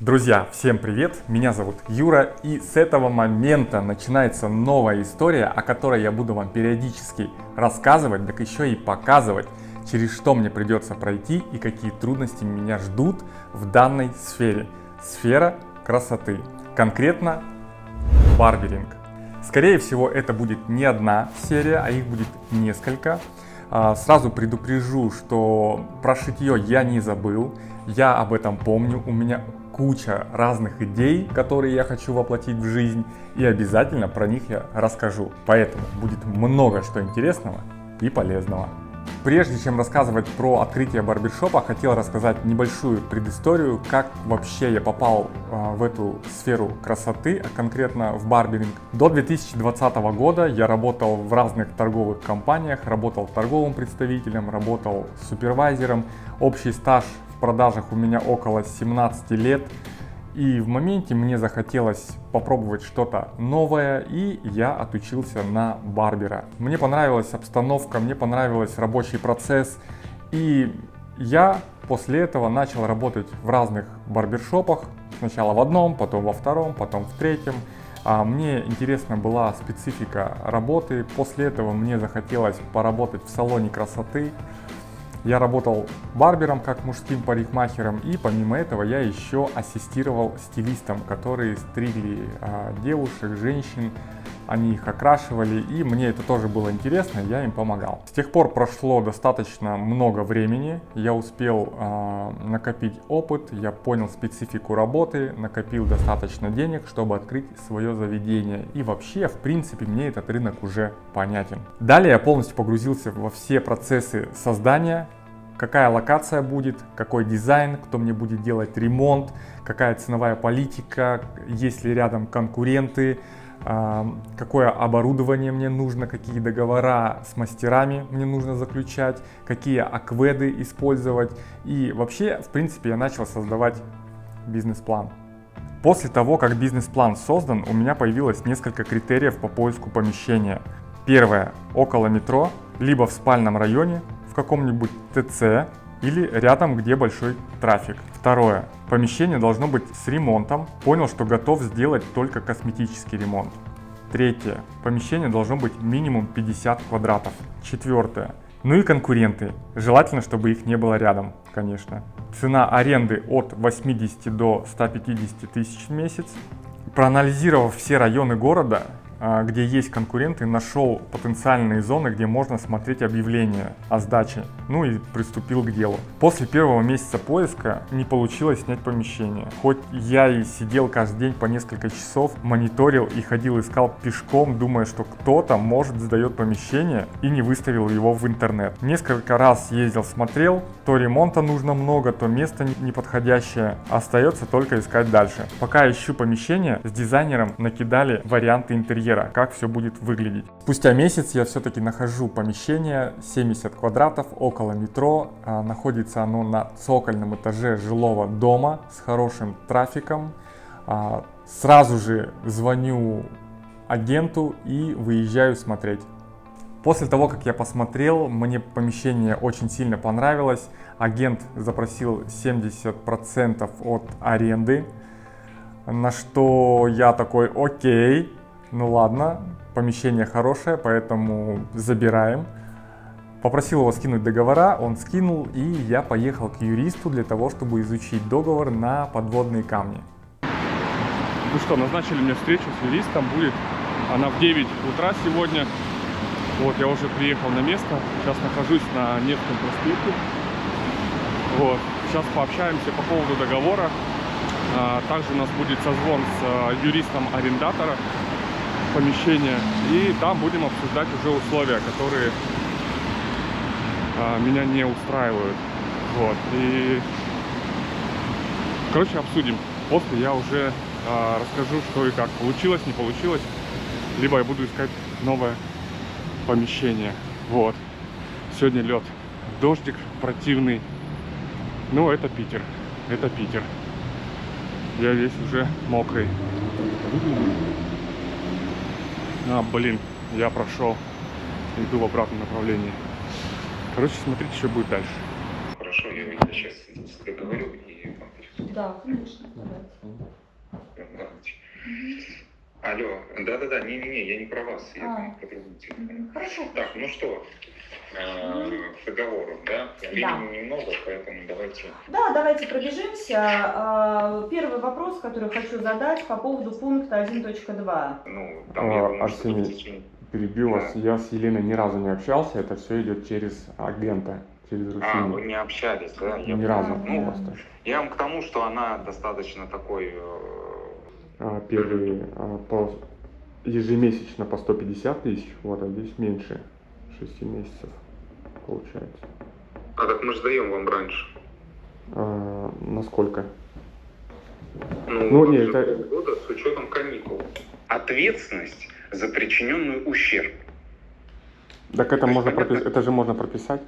Друзья, всем привет! Меня зовут Юра, и с этого момента начинается новая история, о которой я буду вам периодически рассказывать, так еще и показывать, через что мне придется пройти и какие трудности меня ждут в данной сфере. Сфера красоты, конкретно барберинг. Скорее всего, это будет не одна серия, а их будет несколько. Сразу предупрежу, что про шитье я не забыл, я об этом помню, у меня куча разных идей, которые я хочу воплотить в жизнь, и обязательно про них я расскажу. Поэтому будет много что интересного и полезного. Прежде чем рассказывать про открытие барбершопа, хотел рассказать небольшую предысторию, как вообще я попал в эту сферу красоты, а конкретно в барберинг. До 2020 года я работал в разных торговых компаниях, работал торговым представителем, работал супервайзером. Общий стаж в продажах у меня около 17 лет. И в моменте мне захотелось попробовать что-то новое, и я отучился на барбера. Мне понравилась обстановка, мне понравился рабочий процесс, и я после этого начал работать в разных барбершопах. Сначала в одном, потом во втором, потом в третьем. Мне интересна была специфика работы. После этого мне захотелось поработать в салоне красоты. Я работал барбером, как мужским парикмахером, и помимо этого я еще ассистировал стилистам, которые стригли девушек, женщин, они их окрашивали, и мне это тоже было интересно, я им помогал. С тех пор прошло достаточно много времени, я успел накопить опыт, я понял специфику работы, накопил достаточно денег, чтобы открыть свое заведение, и вообще, в принципе, мне этот рынок уже понятен. Далее я полностью погрузился во все процессы создания. Какая локация будет, какой дизайн, кто мне будет делать ремонт, какая ценовая политика, есть ли рядом конкуренты, какое оборудование мне нужно, какие договора с мастерами мне нужно заключать, какие акведы использовать. И вообще, в принципе, я начал создавать бизнес-план. После того, как бизнес-план создан, у меня появилось несколько критериев по поиску помещения. Первое – около метро, либо в спальном районе, в каком-нибудь ТЦ или рядом, где большой трафик. Второе. Помещение должно быть с ремонтом. Понял, что готов сделать только косметический ремонт. Третье. Помещение должно быть минимум 50 квадратов. Четвертое. Ну и конкуренты. Желательно, чтобы их не было рядом, конечно. Цена аренды от 80 до 150 тысяч в месяц. Проанализировав все районы города, где есть конкуренты, нашел потенциальные зоны, где можно смотреть объявления о сдаче, ну и приступил к делу. После первого месяца поиска не получилось снять помещение. Хоть я и сидел каждый день по несколько часов, мониторил и ходил искал пешком, думая, что кто-то, может, сдает помещение и не выставил его в интернет. Несколько раз ездил, смотрел, то ремонта нужно много, то место неподходящее. Остается только искать дальше. Пока ищу помещение, с дизайнером накидали варианты интерьера, как все будет выглядеть. Спустя месяц я все-таки нахожу помещение 70 квадратов около метро. Находится оно на цокольном этаже жилого дома с хорошим трафиком. Сразу же звоню агенту и выезжаю смотреть. После того, как я посмотрел, мне помещение очень сильно понравилось. Агент запросил 70% от аренды, на что я такой: окей. Ну ладно, помещение хорошее, поэтому забираем. Попросил его скинуть договора, он скинул, и я поехал к юристу для того, чтобы изучить договор на подводные камни. Ну что, назначили мне встречу с юристом, будет она в 9 утра сегодня. Вот, я уже приехал на место, сейчас нахожусь на Невском проспекте. Вот, сейчас пообщаемся по поводу договора. Также у нас будет созвон с юристом арендатора помещения, и там будем обсуждать уже условия, которые меня не устраивают. Вот, и короче, обсудим. После я уже расскажу, что и как получилось, не получилось, либо я буду искать новое помещение. Вот, сегодня лед, дождик противный, но это Питер, это Питер. Я весь уже мокрый. Блин, я прошел, иду в обратном направлении. Короче, смотрите, что будет дальше. Хорошо, я сейчас договорю и вам перезвоню. Да, конечно, давайте. Давайте. Алло, да-да-да, не-не-не, я не про вас, я там по другому телефону. Хорошо. Так, ну что, к договору, да? Времени немного, поэтому давайте. Да, давайте пробежимся. Первый вопрос, который хочу задать по поводу пункта 1.2. Ну, там, я думаю, что Арсений, в течение... перебью вас. Я с Еленой ни разу не общался, это все идет через агента, через вы Русини. не общались, да? Я Ни разу. Ну, просто. я вам к тому, что она достаточно такой... Первый ежемесячно по 150 тысяч, вот, а здесь меньше 6 месяцев получается. А так мы же даем вам раньше. Насколько? Ну, нет, это... года с учетом каникул. Ответственность за причиненный ущерб. Так это можно прописать, это же можно прописать.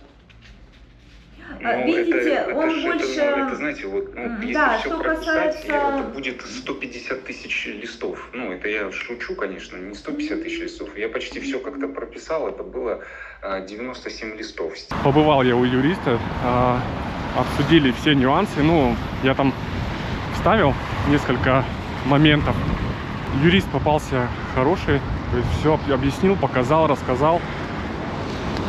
Видите, он больше... это, знаете, вот, если да, все что прописать, касается... это будет 150 тысяч листов. Ну, это я шучу, конечно, не 150 тысяч листов. Я почти все как-то прописал, это было 97 листов. Побывал я у юриста, обсудили все нюансы. Ну, я там вставил несколько моментов. Юрист попался хороший, то есть все объяснил, показал, рассказал.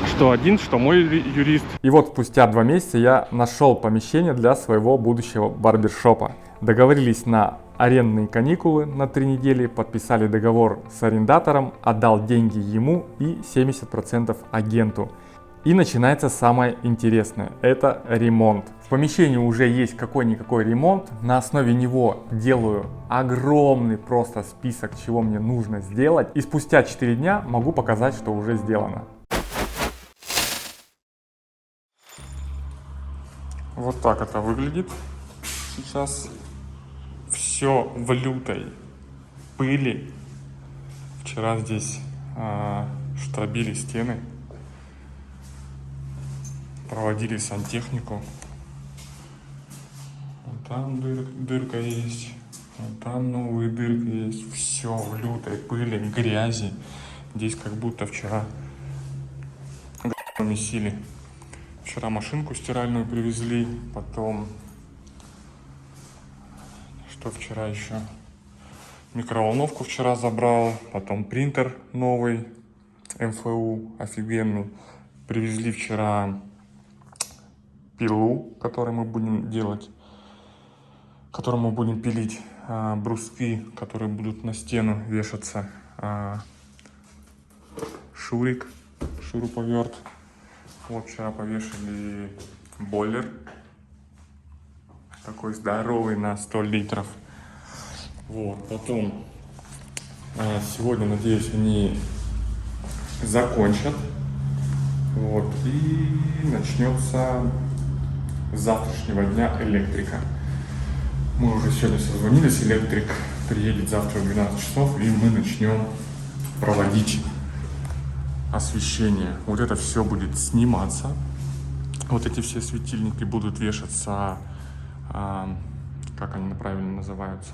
Что один, что мой юрист. И вот спустя 2 месяца я нашел помещение для своего будущего барбершопа. Договорились на арендные каникулы на 3 недели, подписали договор с арендатором, отдал деньги ему и 70% агенту. И начинается самое интересное, это ремонт. В помещении уже есть какой-никакой ремонт, на основе него делаю огромный просто список, чего мне нужно сделать. И спустя 4 дня могу показать, что уже сделано. Вот так это выглядит сейчас. Все в лютой пыли. Вчера здесь штробили стены, проводили сантехнику. Вот там дырка есть, вот там новые дырки есть. Все в лютой пыли, грязи. Здесь как будто вчера месили. Вчера машинку стиральную привезли, потом, что вчера еще, микроволновку вчера забрал, потом принтер новый, МФУ, офигенный. Привезли вчера пилу, которую мы будем делать, которую мы будем пилить бруски, которые будут на стену вешаться, шуруповерт. Вот вчера повешали бойлер, такой здоровый на 100 литров. Вот, потом сегодня, надеюсь, они закончат. Вот, и начнется с завтрашнего дня электрика. Мы уже сегодня созвонились, электрик приедет завтра в 12 часов, и мы начнем проводить освещение. Вот это все будет сниматься. Вот эти все светильники будут вешаться, как они правильно называются?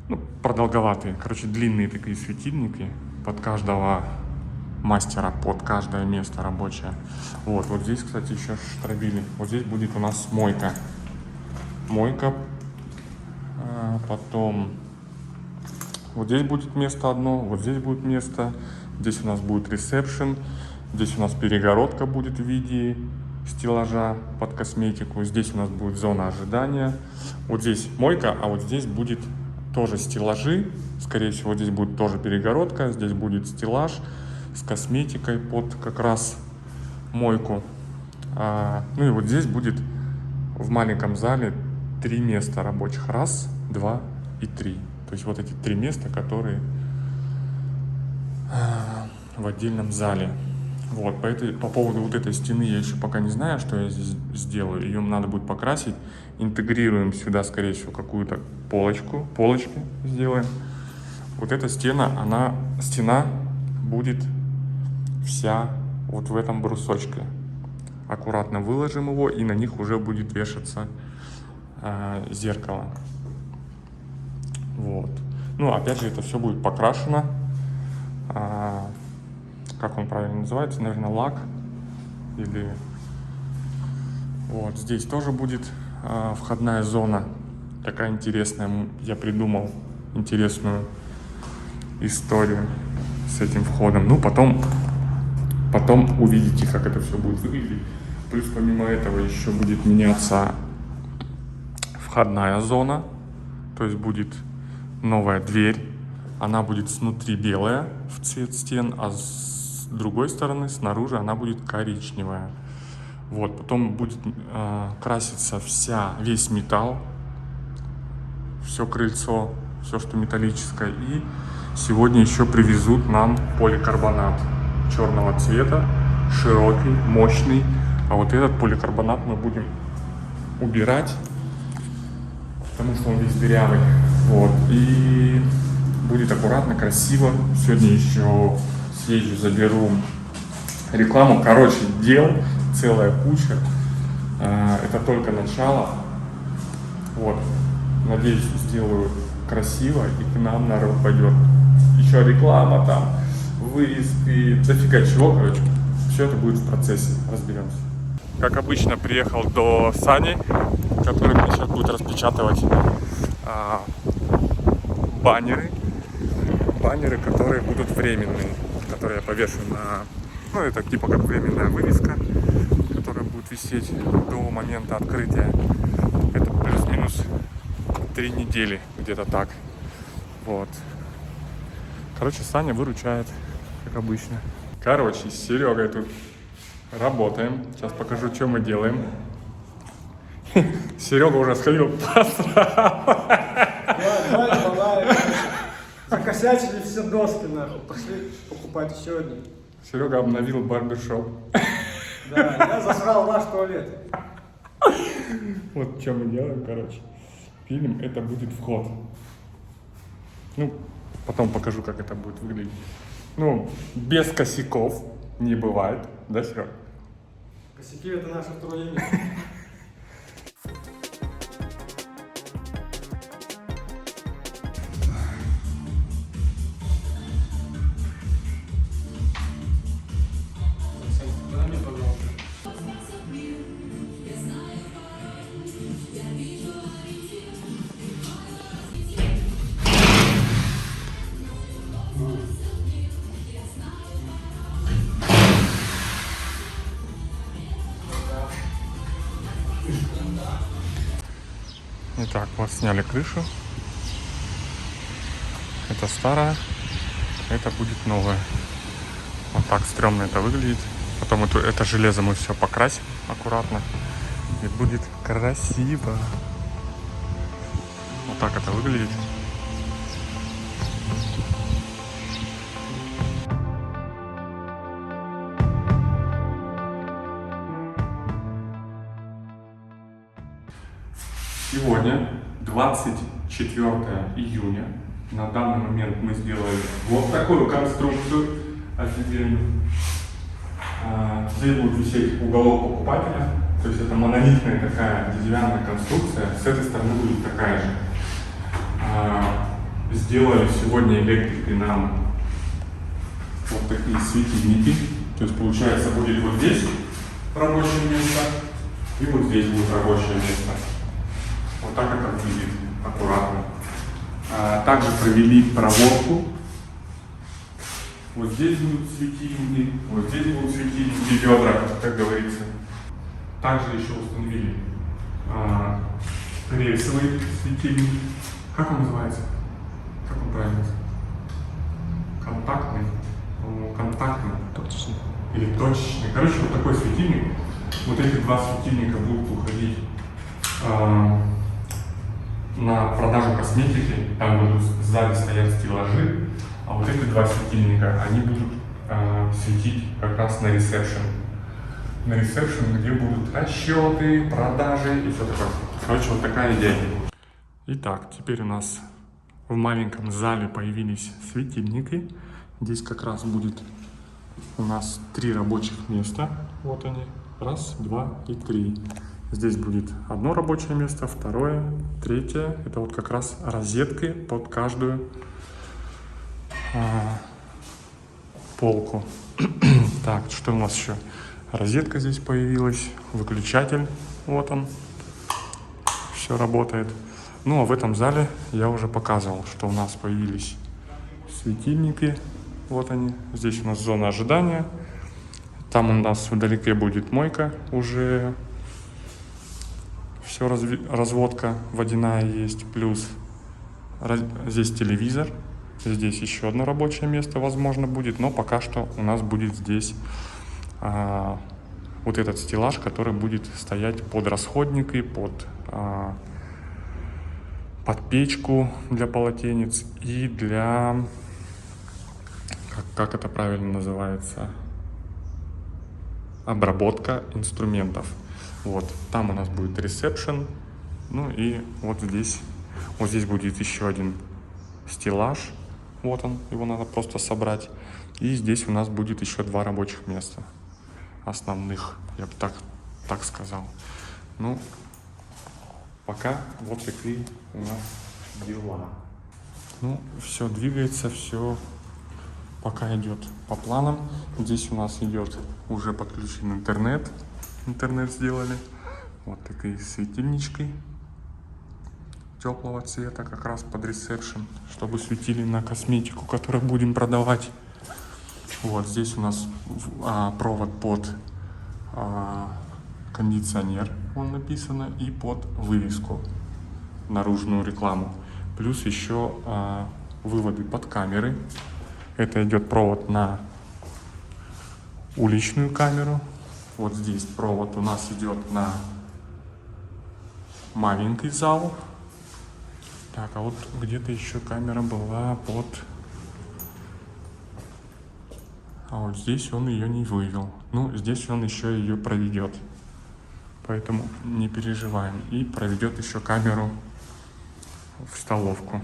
Ну, продолговатые, короче, длинные такие светильники под каждого мастера, под каждое место рабочее. Вот здесь, кстати, еще штробили. Вот здесь будет у нас мойка. Потом вот здесь будет место одно, вот здесь будет место. Здесь у нас будет ресепшн, здесь у нас перегородка будет в виде стеллажа под косметику, здесь у нас будет зона ожидания, вот здесь мойка, а вот здесь будет тоже стеллажи, скорее всего здесь будет тоже перегородка, здесь будет стеллаж с косметикой под как раз мойку. Ну и вот здесь будет в маленьком зале 3 места рабочих, 1, 2 и 3, то есть вот эти 3 места, которые в отдельном зале. Вот, по поводу вот этой стены я еще пока не знаю, что я здесь сделаю. Ее надо будет покрасить. Интегрируем сюда, скорее всего, какую-то полочки сделаем. Вот эта стена будет вся вот в этом брусочке. Аккуратно выложим его, и на них уже будет вешаться зеркало. Вот. Ну, опять же, это все будет покрашено. Как он правильно называется, наверное, лак. Или вот здесь тоже будет входная зона такая интересная. Я придумал интересную историю с этим входом. Ну, потом увидите, как это все будет выглядеть. Плюс помимо этого еще будет меняться входная зона. То есть будет новая дверь. Она будет снутри белая в цвет стен, а с другой стороны, снаружи, она будет коричневая. Вот, потом будет краситься весь металл, все крыльцо, все, что металлическое. И сегодня еще привезут нам поликарбонат черного цвета, широкий, мощный. А вот этот поликарбонат мы будем убирать, потому что он весь дырявый. Вот, и будет аккуратно, красиво. Сегодня еще съезжу, заберу рекламу. Короче, дел целая куча. Это только начало. Вот. Надеюсь, сделаю красиво, и к нам народ пойдет. Еще реклама там, вырезки, дофига чего, короче. Все это будет в процессе, разберемся. Как обычно, приехал до Сани, который мне сейчас будет распечатывать баннеры, которые будут временные, которые я повешу на... Ну, это типа как временная вывеска, которая будет висеть до момента открытия. Это плюс-минус 3 недели, где-то так. Вот. Короче, Саня выручает, как обычно. Короче, с Серегой тут работаем. Сейчас покажу, что мы делаем. Серега уже сходил, посрал. Давай. Закосячили все доски, нахуй. Пошли покупать еще одни. Серега обновил барбершоп. Да, я засрал наш туалет. Вот что мы делаем, короче. Пилим, это будет вход. Ну, потом покажу, как это будет выглядеть. Ну, без косяков не бывает. Да, Серега? Косяки — это наше второе имя. Итак, вот сняли крышу. Это старая, это будет новая. Вот так стрёмно это выглядит. Потом это железо мы все покрасим аккуратно. И будет красиво. Вот так это выглядит. Сегодня 24 июня. На данный момент мы сделали вот такую конструкцию офигенную. Здесь будет висеть уголок покупателя. То есть это монолитная такая деревянная конструкция. С этой стороны будет такая же. Сделали сегодня электрики нам вот такие светильники. То есть получается будет вот здесь рабочее место и вот здесь будет рабочее место. Вот так это выглядит аккуратно. Также провели проводку. Вот здесь будут светильники, вот здесь будут светильники, ведра, как говорится. Также еще установили рельсовый светильник. Как он называется? Как он правильно называется? Контактный? Контактный. Точно. Или точечный. Короче, вот такой светильник. Вот эти два светильника будут уходить на продажу косметики. Там будут сзади стоять стеллажи. А вот эти два светильника, они будут светить как раз на ресепшн. На ресепшн, где будут расчеты, продажи и все такое. Короче, вот такая идея. Итак, теперь у нас в маленьком зале появились светильники. Здесь как раз будет у нас 3 рабочих места. Вот они. 1, 2 и 3. Здесь будет одно рабочее место, второе, третье. Это вот как раз розетки под каждую полку. Так, что у нас еще? Розетка здесь появилась, выключатель, вот он. все работает. Ну а в этом зале я уже показывал, что у нас появились светильники. Вот они. Здесь у нас зона ожидания. Там у нас вдалеке будет мойка, уже все разводка водяная есть. Плюс здесь телевизор. Здесь еще одно рабочее место, возможно, будет. Но пока что у нас будет здесь вот этот стеллаж, который будет стоять под расходники, под печку для полотенец и для, как это правильно называется, обработка инструментов. Вот, там у нас будет ресепшн, ну и вот здесь будет еще один стеллаж, вот он, его надо просто собрать. И здесь у нас будет еще 2 рабочих места, основных, я бы так сказал. Ну, пока вот такие у нас дела. Ну, все двигается, все пока идет по планам. Здесь у нас идет уже подключен интернет. Интернет сделали. Вот такие светильнички теплого цвета, как раз под ресепшн, чтобы светили на косметику, которую будем продавать. Вот здесь у нас провод под кондиционер, он написано, и под вывеску, наружную рекламу. Плюс еще выводы под камеры. Это идет провод на уличную камеру. Вот здесь провод у нас идет на маленький зал. Так, а вот где-то еще камера была под... А вот здесь он ее не вывел. Ну, здесь он еще ее проведет. Поэтому не переживаем. И проведет еще камеру в столовку.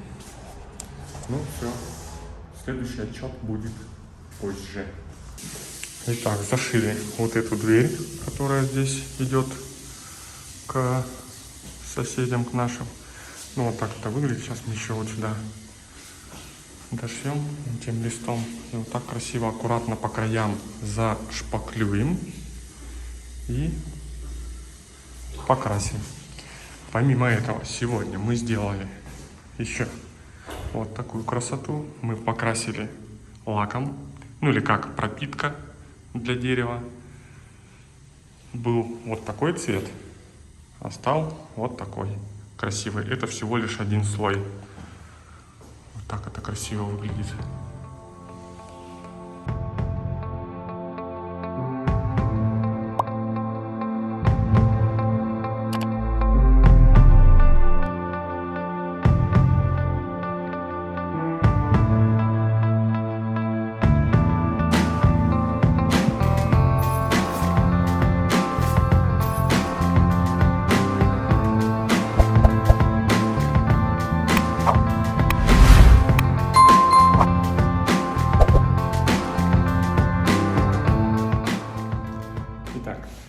Ну, все. Следующий отчет будет позже. Итак, зашили вот эту дверь, которая здесь идет к соседям, к нашим. Ну, вот так это выглядит. Сейчас мы еще вот сюда дошьем этим листом. И вот так красиво, аккуратно по краям зашпаклюем и покрасим. Помимо этого, сегодня мы сделали еще вот такую красоту. Мы покрасили лаком, ну или как пропитка для дерева. Был вот такой цвет, а стал вот такой красивый. Это всего лишь один слой. Вот так это красиво выглядит.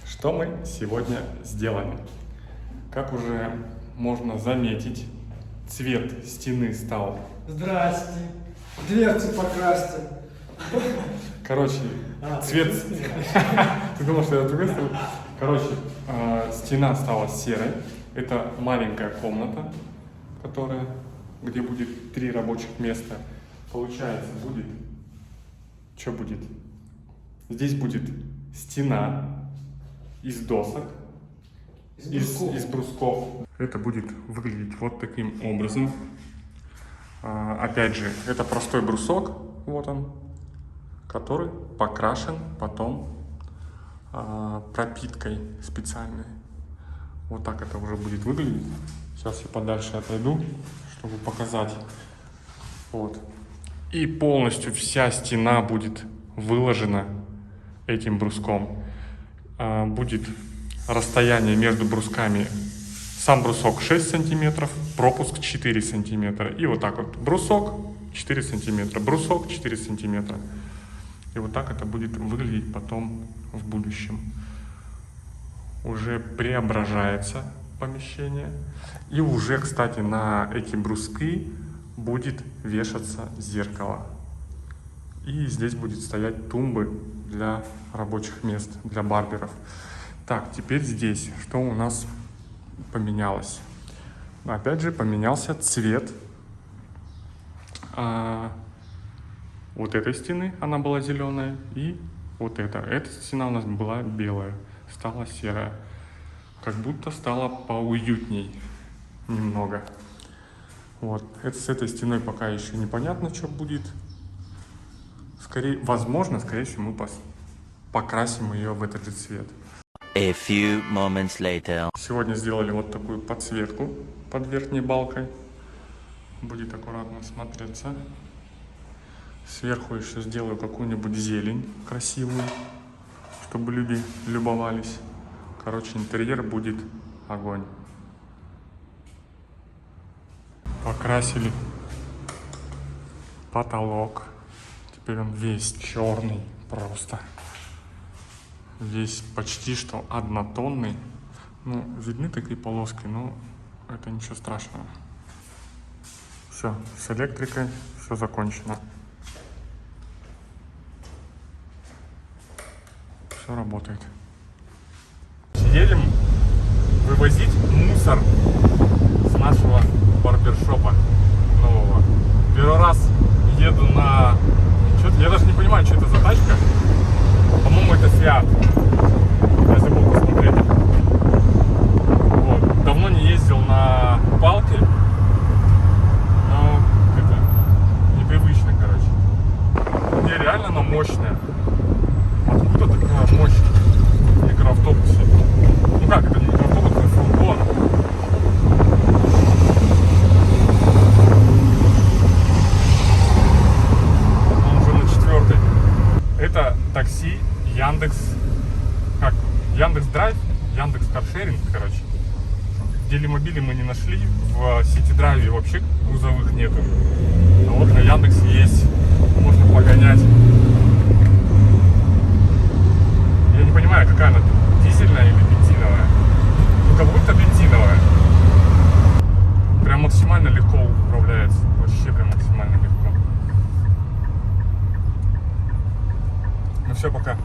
Что мы сегодня сделали? Как уже можно заметить, цвет стены стал... Здрасте. Дверцы покрасьте. Короче, цвет... Ты думал, что я другой стороны? Короче, стена стала серой. Это маленькая комната, где будет 3 рабочих места. Получается, будет... Что будет? Здесь будет стена из досок, из брусков. Это будет выглядеть вот таким образом. Опять же, это простой брусок, вот он, который покрашен потом пропиткой специальной. Вот так это уже будет выглядеть. Сейчас я подальше отойду, чтобы показать. Вот. И полностью вся стена будет выложена этим бруском. Будет расстояние между брусками, сам брусок 6 сантиметров, пропуск 4 сантиметра. И вот так вот брусок 4 сантиметра, брусок 4 сантиметра. И вот так это будет выглядеть потом в будущем. Уже преображается помещение. И уже, кстати, на эти бруски будет вешаться зеркало. И здесь будет стоять тумбы для рабочих мест, для барберов. Так, теперь здесь, что у нас поменялось? опять же поменялся цвет вот этой стены, она была зеленая, и вот эта стена у нас была белая, стала серая, как будто стало поуютней немного. Вот, с этой стеной пока еще непонятно, что будет. Возможно, скорее всего, мы покрасим ее в этот же цвет. A few moments later. Сегодня сделали вот такую подсветку под верхней балкой. Будет аккуратно смотреться. Сверху еще сделаю какую-нибудь зелень красивую, чтобы люди любовались. Короче, интерьер будет огонь. Покрасили потолок. Теперь он весь черный просто. Весь почти что однотонный. Ну, видны такие полоски, но это ничего страшного. Все, с электрикой все закончено. Все работает. Едем вывозить мусор с нашего барбершопа нового. Первый раз еду на... Я даже не понимаю, что это за тачка. По-моему, это Fiat. Я забыл посмотреть. Вот. Давно не ездил на палке. Но это непривычно, короче. Не, реально она мощная. Откуда такая мощь в микроавтобусе? Ну как, это не микроавтобус, это фургон. Он уже на 4-й. Это такси Яндекс, Яндекс Драйв, Яндекс Каршеринг, короче. В Делимобиле мы не нашли, в Сити Драйве вообще грузовых нету. А вот на Яндексе есть, можно погонять. Я не понимаю, какая она, дизельная или бензиновая. Ну, как будто бензиновая. Прям максимально легко управляется, вообще прям максимально легко. Ну все, пока.